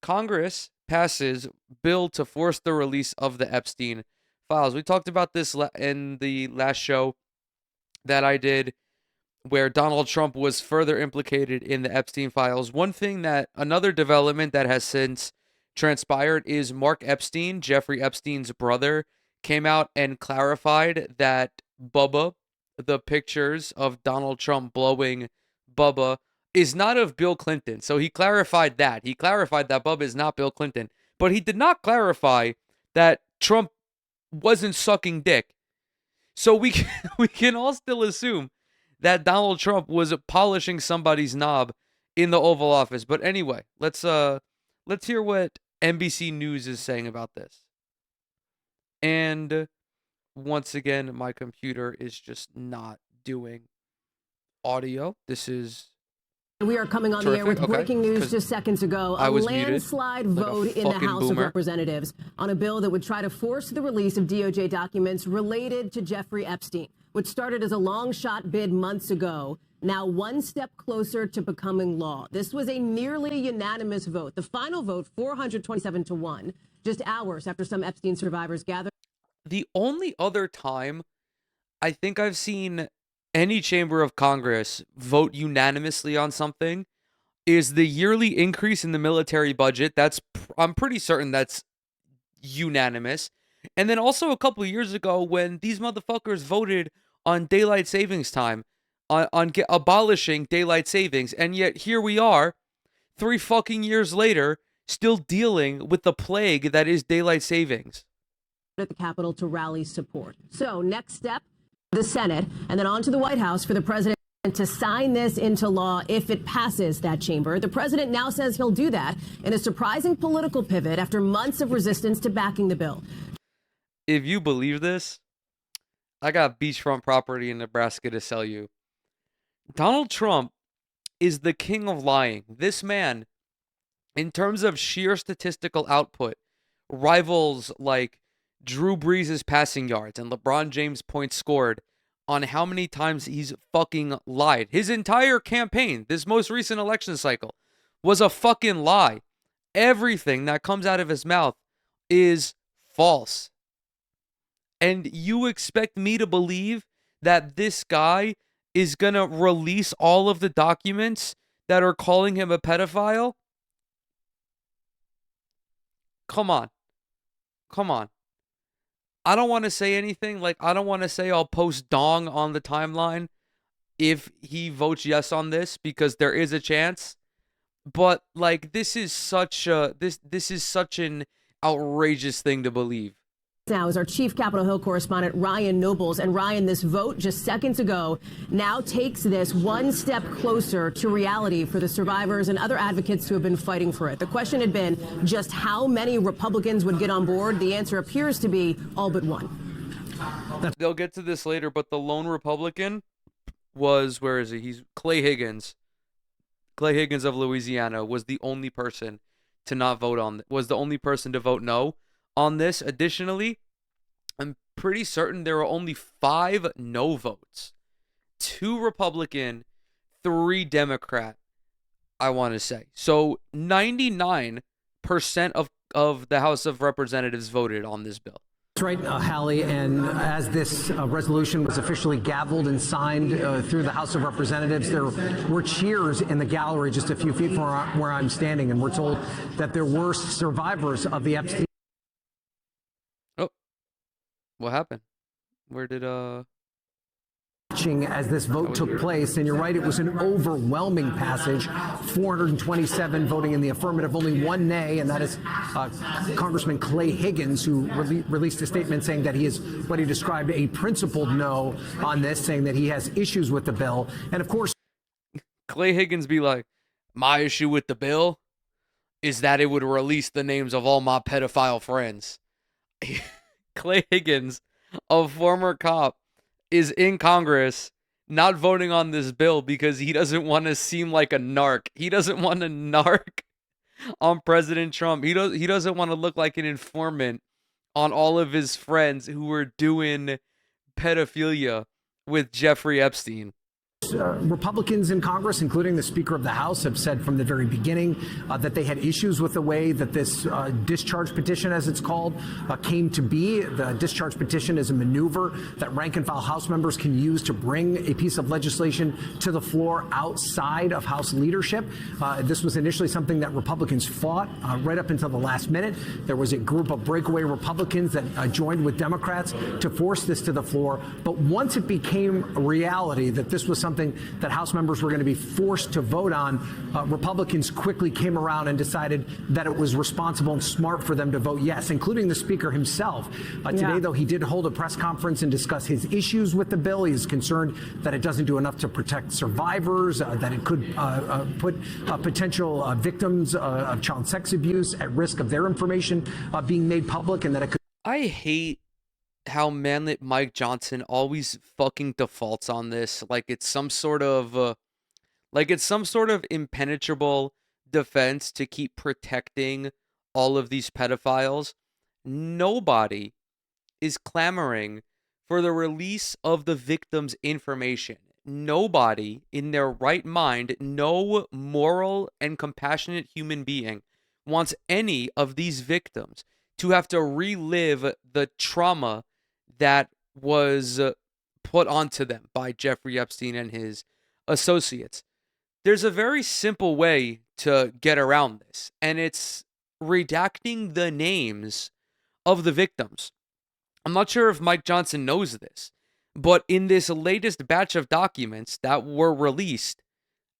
Congress passes bill to force the release of the Epstein files. We talked about this in the last show that I did, where Donald Trump was further implicated in the Epstein files. Another development that has since transpired is Mark Epstein, Jeffrey Epstein's brother, came out and clarified that Bubba, the pictures of Donald Trump blowing Bubba, is not of Bill Clinton. So he clarified that. He clarified that Bubba is not Bill Clinton. But he did not clarify that Trump wasn't sucking dick. So we can all still assume that Donald Trump was polishing somebody's knob in the Oval Office. But anyway, let's hear what NBC News is saying about this. And once again, my computer is just not doing audio. This is We are coming on the air with breaking news just seconds ago. A landslide vote in the House of Representatives on a bill that would try to force the release of DOJ documents related to Jeffrey Epstein, which started as a long shot bid months ago, now one step closer to becoming law. This was a nearly unanimous vote. The final vote, 427-1, just hours after some Epstein survivors gathered. The only other time I think I've seen any chamber of Congress vote unanimously on something is the yearly increase in the military budget. I'm pretty certain that's unanimous. And then also a couple of years ago when these motherfuckers voted on daylight savings time, on abolishing daylight savings. And yet here we are 3 fucking years later still dealing with the plague that is daylight savings. At the Capitol to rally support. So next step, the Senate, and then on to the White House for the president to sign this into law if it passes that chamber. The president now says he'll do that in a surprising political pivot after months of resistance to backing the bill. If you believe this, I got beachfront property in Nebraska to sell you. Donald Trump is the king of lying. This man, in terms of sheer statistical output, rivals like Drew Brees' passing yards and LeBron James' points scored on how many times he's fucking lied. His entire campaign, this most recent election cycle, was a fucking lie. Everything that comes out of his mouth is false. And you expect me to believe that this guy is going to release all of the documents that are calling him a pedophile? Come on. Come on. I don't want to say anything. Like, I don't want to say I'll post dong on the timeline if he votes yes on this, because there is a chance. But like, this is such an outrageous thing to believe. Now is our chief Capitol Hill correspondent, Ryan Nobles. And Ryan, this vote just seconds ago now takes this one step closer to reality for the survivors and other advocates who have been fighting for it. The question had been just how many Republicans would get on board. The answer appears to be all but one. They'll get to this later, but the lone Republican was, where is he? He's Clay Higgins. Clay Higgins of Louisiana was the only person to not vote on, was the only person to vote no on this. Additionally, I'm pretty certain there were only 5 no votes. 2 Republican, 3 Democrat, I want to say. So 99% of the House of Representatives voted on this bill. That's right, Hallie, and as this resolution was officially gavelled and signed through the House of Representatives, there were cheers in the gallery just a few feet from where I'm standing, and we're told that there were survivors of the Epstein. Oh, what happened? Where did As this vote took place, and you're right, it was an overwhelming passage, 427 voting in the affirmative, only 1 nay, and that is Congressman Clay Higgins, who released a statement saying that he is what he described a principled no on this, saying that he has issues with the bill. And of course, Clay Higgins be like, my issue with the bill is that it would release the names of all my pedophile friends. Clay Higgins, a former cop, is in Congress not voting on this bill because he doesn't want to seem like a narc. He doesn't want to narc on President Trump. He doesn't want to look like an informant on all of his friends who were doing pedophilia with Jeffrey Epstein. Republicans in Congress, including the Speaker of the House, have said from the very beginning that they had issues with the way that this discharge petition, as it's called, came to be. The discharge petition is a maneuver that rank-and-file House members can use to bring a piece of legislation to the floor outside of House leadership. This was initially something that Republicans fought right up until the last minute. There was a group of breakaway Republicans that joined with Democrats to force this to the floor. But once it became a reality that this was something that House members were going to be forced to vote on, Republicans quickly came around and decided that it was responsible and smart for them to vote yes, including the Speaker himself. Today, though, he did hold a press conference and discuss his issues with the bill. He is concerned that it doesn't do enough to protect survivors, that it could put potential victims of child sex abuse at risk of their information being made public, and that it could. I hate how manlit Mike Johnson always fucking defaults on this, like it's some sort of impenetrable defense to keep protecting all of these pedophiles. Nobody is clamoring for the release of the victim's information. Nobody in their right mind, no moral and compassionate human being, wants any of these victims to have to relive the trauma that was put onto them by Jeffrey Epstein and his associates. There's a very simple way to get around this, and it's redacting the names of the victims. I'm not sure if Mike Johnson knows this, but in this latest batch of documents that were released,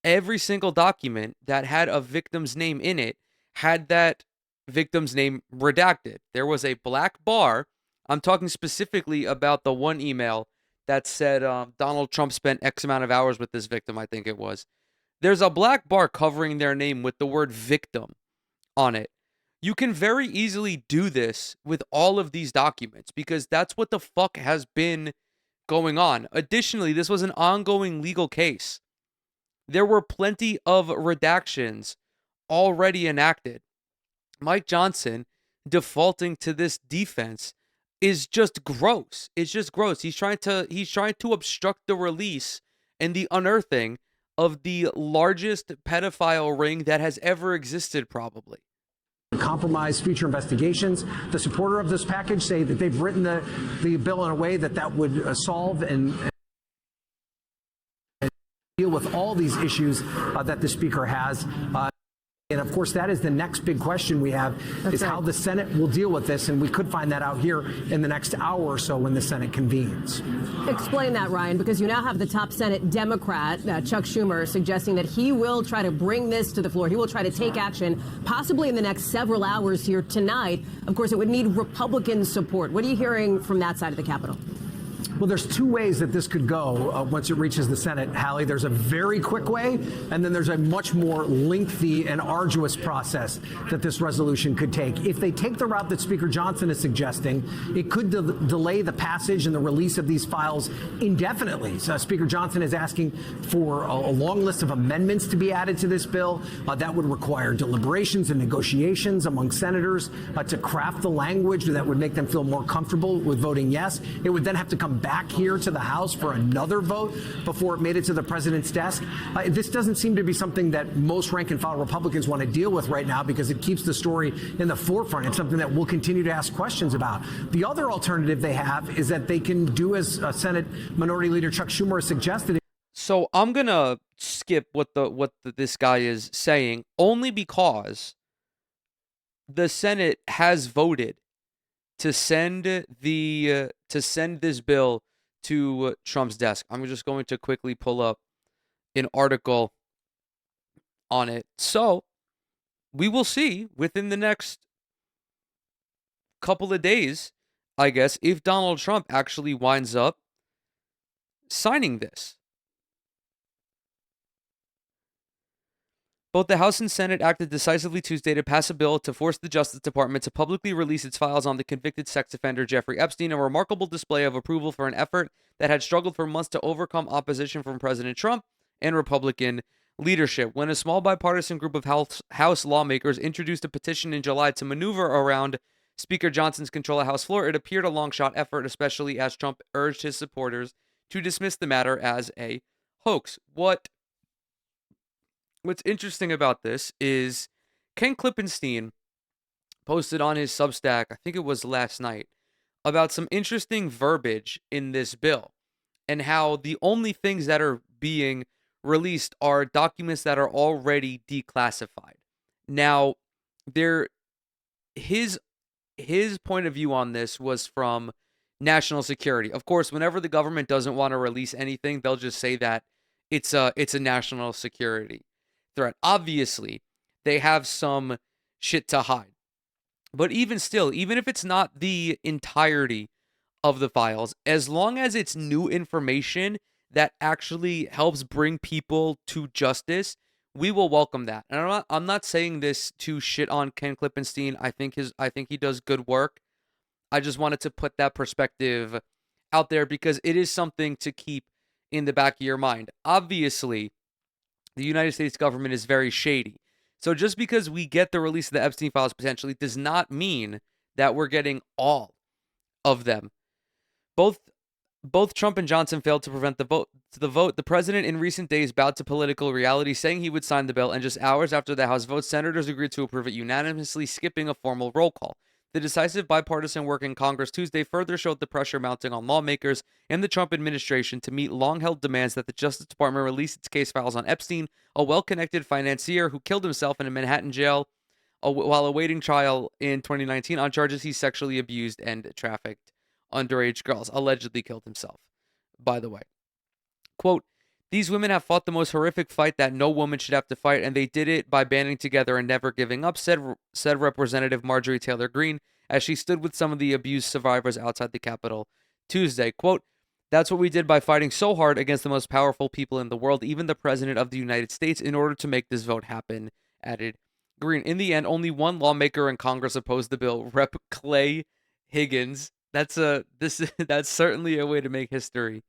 every single document that had a victim's name in it had that victim's name redacted. There was a black bar. I'm talking specifically about the one email that said Donald Trump spent X amount of hours with this victim, I think it was. There's a black bar covering their name with the word victim on it. You can very easily do this with all of these documents because that's what the fuck has been going on. Additionally, this was an ongoing legal case. There were plenty of redactions already enacted. Mike Johnson defaulting to this defense is just gross. It's just gross. He's trying to obstruct the release and the unearthing of the largest pedophile ring that has ever existed, probably. Compromise future investigations. The supporter of this package say that they've written the bill in a way that would solve and deal with all these issues that the Speaker has. And of course, that is the next big question we have, is how the Senate will deal with this. And we could find that out here in the next hour or so when the Senate convenes. Explain that, Ryan, because you now have the top Senate Democrat, Chuck Schumer, suggesting that he will try to bring this to the floor. He will try to take action, possibly in the next several hours here tonight. Of course, it would need Republican support. What are you hearing from that side of the Capitol? Well, there's two ways that this could go once it reaches the Senate, Hallie. There's a very quick way, and then there's a much more lengthy and arduous process that this resolution could take. If they take the route that Speaker Johnson is suggesting, it could delay the passage and the release of these files indefinitely. So Speaker Johnson is asking for a long list of amendments to be added to this bill. That would require deliberations and negotiations among senators to craft the language that would make them feel more comfortable with voting yes. It would then have to come back here to the House for another vote before it made it to the president's desk. This doesn't seem to be something that most rank-and-file Republicans want to deal with right now because it keeps the story in the forefront. It's something that we'll continue to ask questions about. The other alternative they have is that they can do as Senate Minority Leader Chuck Schumer has suggested. So I'm gonna skip what this guy is saying only because the Senate has voted to send this bill to Trump's desk. I'm just going to quickly pull up an article on it. So we will see within the next couple of days, I guess, if Donald Trump actually winds up signing this. Both the House and Senate acted decisively Tuesday to pass a bill to force the Justice Department to publicly release its files on the convicted sex offender Jeffrey Epstein, a remarkable display of approval for an effort that had struggled for months to overcome opposition from President Trump and Republican leadership. When a small bipartisan group of House lawmakers introduced a petition in July to maneuver around Speaker Johnson's control of House floor, it appeared a long-shot effort, especially as Trump urged his supporters to dismiss the matter as a hoax. What's interesting about this is Ken Klippenstein posted on his Substack, I think it was last night, about some interesting verbiage in this bill and how the only things that are being released are documents that are already declassified. Now, there his point of view on this was from national security. Of course, whenever the government doesn't want to release anything, they'll just say that it's a national security threat. Obviously, they have some shit to hide. But even still, even if it's not the entirety of the files, as long as it's new information that actually helps bring people to justice, we will welcome that. And I'm not saying this to shit on Ken Klippenstein. I think he does good work. I just wanted to put that perspective out there because it is something to keep in the back of your mind. Obviously, the United States government is very shady. So just because we get the release of the Epstein files potentially does not mean that we're getting all of them. Both Trump and Johnson failed to prevent the vote. The president in recent days bowed to political reality, saying he would sign the bill, and just hours after the House vote, senators agreed to approve it unanimously, skipping a formal roll call. The decisive bipartisan work in Congress Tuesday further showed the pressure mounting on lawmakers and the Trump administration to meet long-held demands that the Justice Department release its case files on Epstein, a well-connected financier who killed himself in a Manhattan jail while awaiting trial in 2019 on charges he sexually abused and trafficked underage girls. Allegedly killed himself, by the way. Quote, these women have fought the most horrific fight that no woman should have to fight, and they did it by banding together and never giving up, said Representative Marjorie Taylor Greene as she stood with some of the abused survivors outside the Capitol Tuesday. Quote, that's what we did by fighting so hard against the most powerful people in the world, even the President of the United States, in order to make this vote happen, added Greene. In the end, only one lawmaker in Congress opposed the bill, Rep. Clay Higgins. That's certainly a way to make history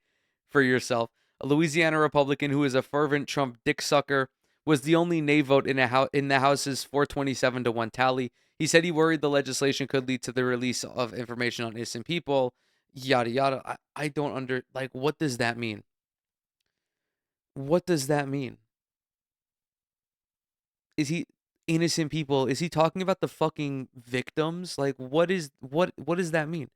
for yourself. A Louisiana Republican who is a fervent Trump dick sucker was the only nay vote in the House's 427-1 tally. He said he worried the legislation could lead to the release of information on innocent people. Yada yada. I don't what does that mean? What does that mean? Is he innocent people? Is he talking about the fucking victims? Like what does that mean?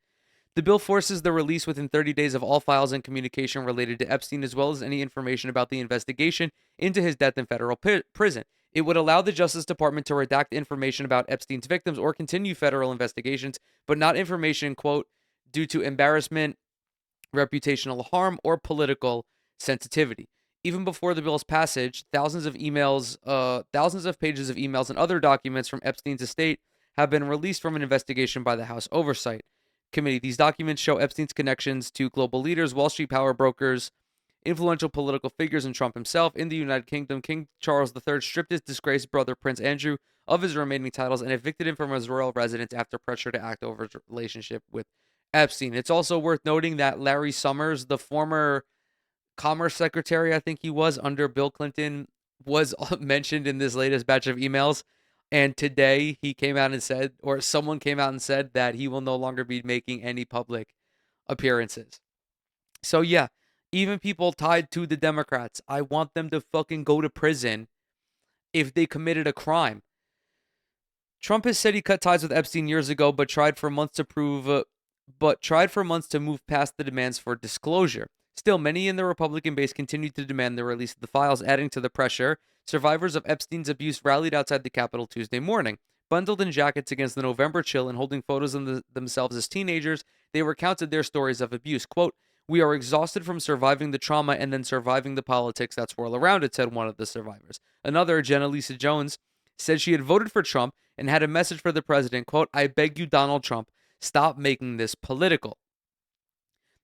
The bill forces the release within 30 days of all files and communication related to Epstein, as well as any information about the investigation into his death in federal prison. It would allow the Justice Department to redact information about Epstein's victims or continue federal investigations, but not information, quote, due to embarrassment, reputational harm, or political sensitivity. Even before the bill's passage, thousands of pages of emails and other documents from Epstein's estate have been released from an investigation by the House Oversight Committee. These documents show Epstein's connections to global leaders, Wall Street power brokers, influential political figures, and Trump himself. In the United Kingdom, King Charles III stripped his disgraced brother Prince Andrew of his remaining titles and evicted him from his royal residence after pressure to act over his relationship with Epstein. It's also worth noting that Larry Summers, the former Commerce Secretary, I think he was under Bill Clinton, was mentioned in this latest batch of emails. And today he came out and said, or someone came out and said that he will no longer be making any public appearances. So yeah, even people tied to the Democrats, I want them to fucking go to prison if they committed a crime. Trump has said he cut ties with Epstein years ago, but tried for months to move past the demands for disclosure. Still, many in the Republican base continued to demand the release of the files, adding to the pressure. Survivors of Epstein's abuse rallied outside the Capitol Tuesday morning. Bundled in jackets against the November chill and holding photos of themselves as teenagers, they recounted their stories of abuse. Quote, we are exhausted from surviving the trauma and then surviving the politics that swirl around it, said one of the survivors. Another, Jenna Lisa Jones, said she had voted for Trump and had a message for the president. Quote, I beg you, Donald Trump, stop making this political.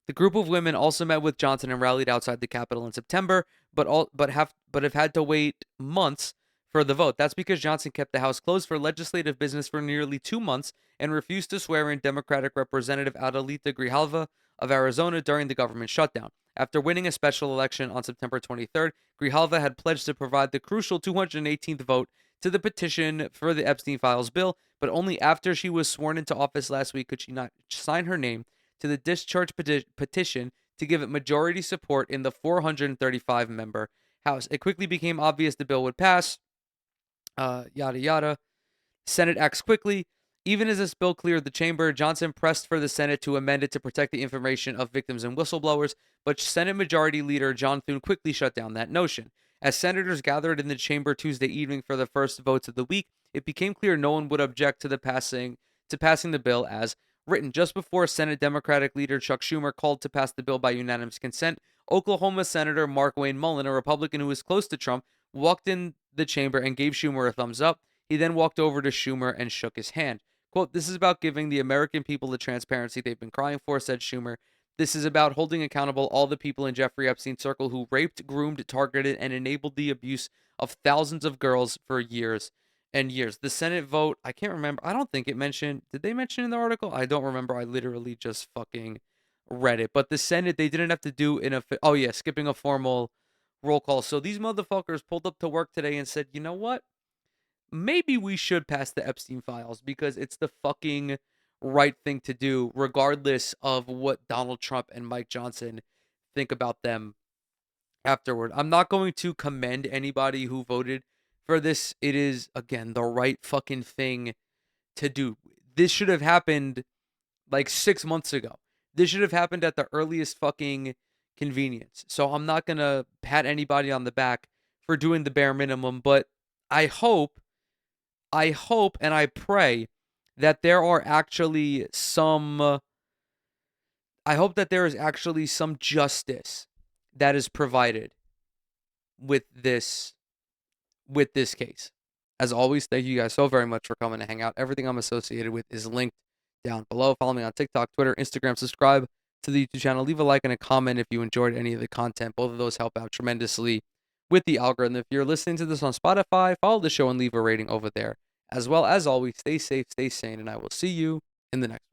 The group of women also met with Johnson and rallied outside the Capitol in September, but have had to wait months for the vote. That's because Johnson kept the House closed for legislative business for nearly 2 months and refused to swear in Democratic Representative Adelita Grijalva of Arizona during the government shutdown. After winning a special election on September 23rd, Grijalva had pledged to provide the crucial 218th vote to the petition for the Epstein Files bill, but only after she was sworn into office last week could she not sign her name to the discharge petition to give it majority support in the 435-member House. It quickly became obvious the bill would pass. Yada yada. Senate acts quickly. Even as this bill cleared the chamber, Johnson pressed for the Senate to amend it to protect the information of victims and whistleblowers, but Senate Majority Leader John Thune quickly shut down that notion. As senators gathered in the chamber Tuesday evening for the first votes of the week, it became clear no one would object to passing the bill as written. Just before Senate Democratic leader Chuck Schumer called to pass the bill by unanimous consent, Oklahoma Senator Mark Wayne Mullen, a Republican who is close to Trump, walked in the chamber and gave Schumer a thumbs up. He then walked over to Schumer and shook his hand. Quote, "This is about giving the American people the transparency they've been crying for," said Schumer. "This is about holding accountable all the people in Jeffrey Epstein's circle who raped, groomed, targeted, and enabled the abuse of thousands of girls for years and years." The Senate vote, I can't remember. I don't think it mentioned. Did they mention in the article? I don't remember. I literally just fucking read it. But the Senate, they didn't have to do skipping a formal roll call. So these motherfuckers pulled up to work today and said, you know what? Maybe we should pass the Epstein files because it's the fucking right thing to do, regardless of what Donald Trump and Mike Johnson think about them afterward. I'm not going to commend anybody who voted for this. It is, again, the right fucking thing to do. This should have happened like 6 months ago. This should have happened at the earliest fucking convenience. So I'm not going to pat anybody on the back for doing the bare minimum, but I hope and I pray that there are actually some I hope that there is actually some justice that is provided with this case. As always, thank you guys so very much for coming to hang out. Everything I'm associated with is linked down below. Follow me on TikTok, Twitter, Instagram. Subscribe to the YouTube channel. Leave a like and a comment if you enjoyed any of the content. Both of those help out tremendously with the algorithm. If you're listening to this on Spotify, follow the show and leave a rating over there. As well as always, stay safe, stay sane, and I will see you in the next one.